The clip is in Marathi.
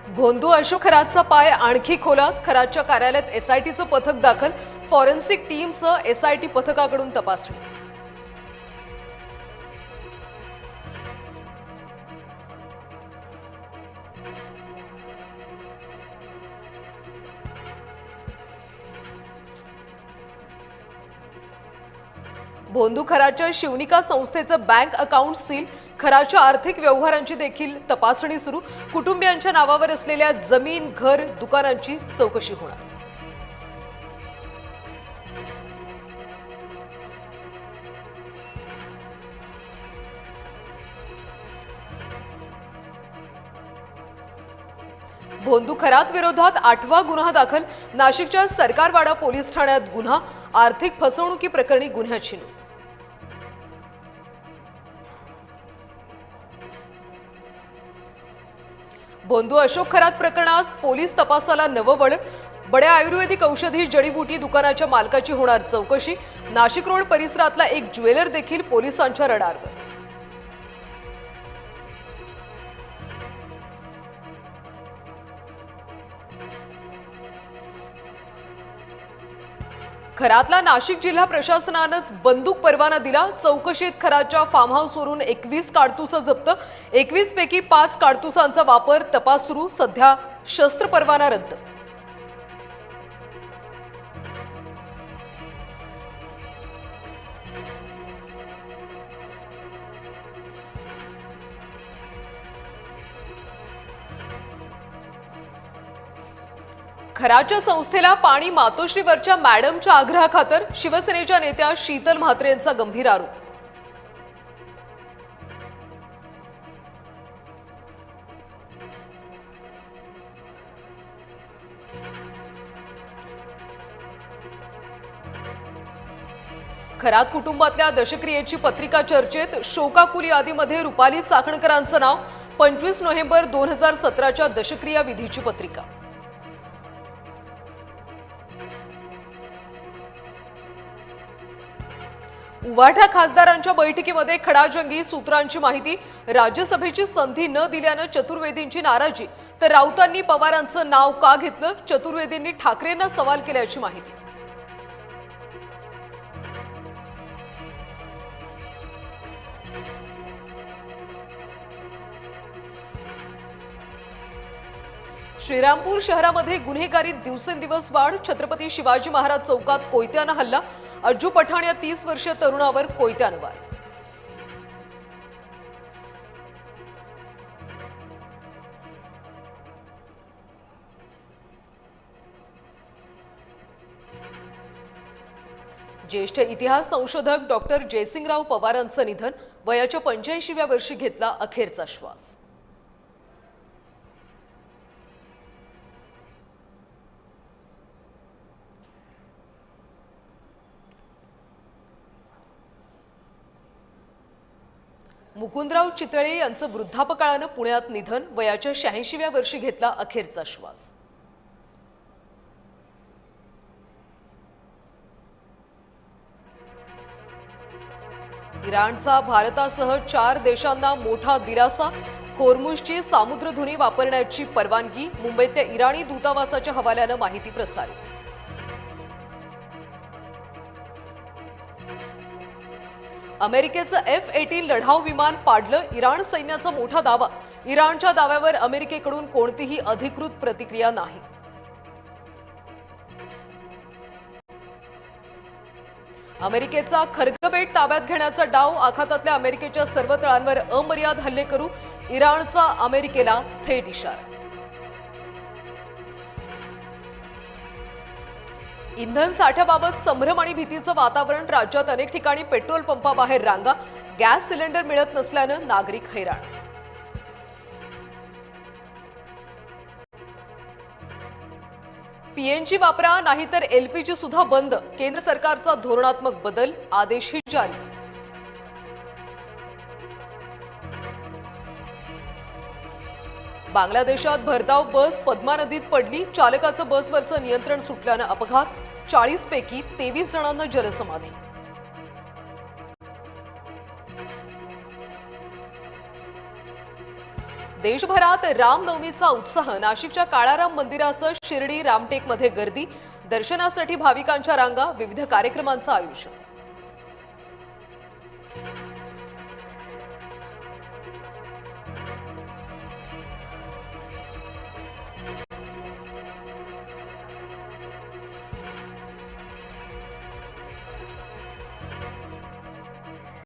भोंदू अशोक खरातचा पाय आणखी खोलात. खरातच्या कार्यालयात एसआयटीचं पथक दाखल. फॉरेन्सिक टीमसह एसआयटी पथकाकडून तपासणी. भोंदू खरातच्या शिवनिका संस्थेचं बँक अकाउंट सील. खराच्या आर्थिक व्यवहारांची देखील तपासणी सुरू. कुटुंबियांच्या नावावर असलेल्या जमीन, घर, दुकानांची चौकशी होणार. भोंदू खरात विरोधात 8वा गुन्हा दाखल. नाशिकच्या सरकारवाडा पोलीस ठाण्यात गुन्हा. आर्थिक फसवणुकीप्रकरणी गुन्ह्याची नोंद. भोंदू अशोक खरात प्रकरणात पोलीस तपासाला नवं वळण. बड्या आयुर्वेदिक औषधी जडीबुटी दुकानाच्या मालकाची होणार चौकशी. नाशिक रोड परिसरातला एक ज्वेलर देखील पोलिसांच्या रडारवर. खरातला नाशिक जिल्हा प्रशासनानंच बंदूक परवाना दिला. चौकशीत खरातच्या फार्म हाऊसवरून 21 काडतुसं जप्त. 21 पैकी 5 काडतुसांचा वापर. तपास सुरू. सध्या शस्त्र परवाना रद्द. खराच्या संस्थेला पाणी. मातोश्रीवरच्या मॅडमच्या आग्रहाखातर. शिवसेनेच्या नेत्या शीतल म्हात्रे यांचा गंभीर आरोप. खरात कुटुंबातल्या दशक्रियेची पत्रिका चर्चेत. शोकाकुल यादीमध्ये रुपाली चाकणकरांचं नाव. 25 नोव्हेंबर 2017च्या दशक्रिया विधीची पत्रिका. उभाठा खासदारांच्या बैठकीमध्ये खडाजंगी सूत्रांची माहिती. राज्यसभेची संधी न दिल्यानं चतुर्वेदींची नाराजी. तर राऊतांनी पवारांचं नाव का घेतलं. चतुर्वेदींनी ठाकरेंना सवाल केल्याची माहिती. श्रीरामपूर शहरामध्ये गुन्हेगारीत दिवसेंदिवस वाढ. छत्रपती शिवाजी महाराज चौकात कोयत्यानं हल्ला. अज्जू पठाण या 30 वर्षीय तरुणावर कोयत्यानं वार. ज्येष्ठ इतिहास संशोधक डॉक्टर जयसिंगराव पवारांचं निधन. वयाच्या 85व्या वर्षी घेतला अखेरचा श्वास. मुकुंदराव चितळे यांचं वृद्धापकाळानं पुण्यात निधन. वयाच्या 86व्या वर्षी घेतला अखेरचा श्वास. इराणचा भारतासह 4 देशांना मोठा दिलासा. होर्मुझची सामुद्रधुनी वापरण्याची परवानगी. मुंबईतल्या इराणी दूतावासाच्या हवाल्यानं माहिती प्रसारित. अमेरिकेचं F-18 लढाऊ विमान पाडलं. इराण सैन्याचा मोठा दावा. इराणच्या दाव्यावर अमेरिकेकडून कोणतीही अधिकृत प्रतिक्रिया नाही. अमेरिकेचा खर्गबेट ताब्यात घेण्याचा डाव. आखातातल्या अमेरिकेच्या सर्व तळांवर अमर्याद हल्ले करू. इराणचा अमेरिकेला थेट इशारा. इंधन साठ्याबाबत संभ्रम आणि भीतीचं वातावरण. राज्यात अनेक ठिकाणी पेट्रोल पंपाबाहेर रांगा. गॅस सिलेंडर मिळत नसल्यानं नागरिक हैराण. पीएनजी वापरा नाहीतर LPG सुद्धा बंद. केंद्र सरकारचा धोरणात्मक बदल. आदेशही जारी. बांगलादेशात भरधाव बस पद्मा नदीत पडली. चालकाचं बसवरचं नियंत्रण सुटल्यानं अपघात. 40 पैकी 23 जणांना जलसमाधी. देशभरात रामनवमीचा उत्साह. नाशिकच्या काळाराम मंदिरासह शिर्डी रामटेकमध्ये गर्दी. दर्शनासाठी भाविकांच्या रांगा. विविध कार्यक्रमांचं आयोजन.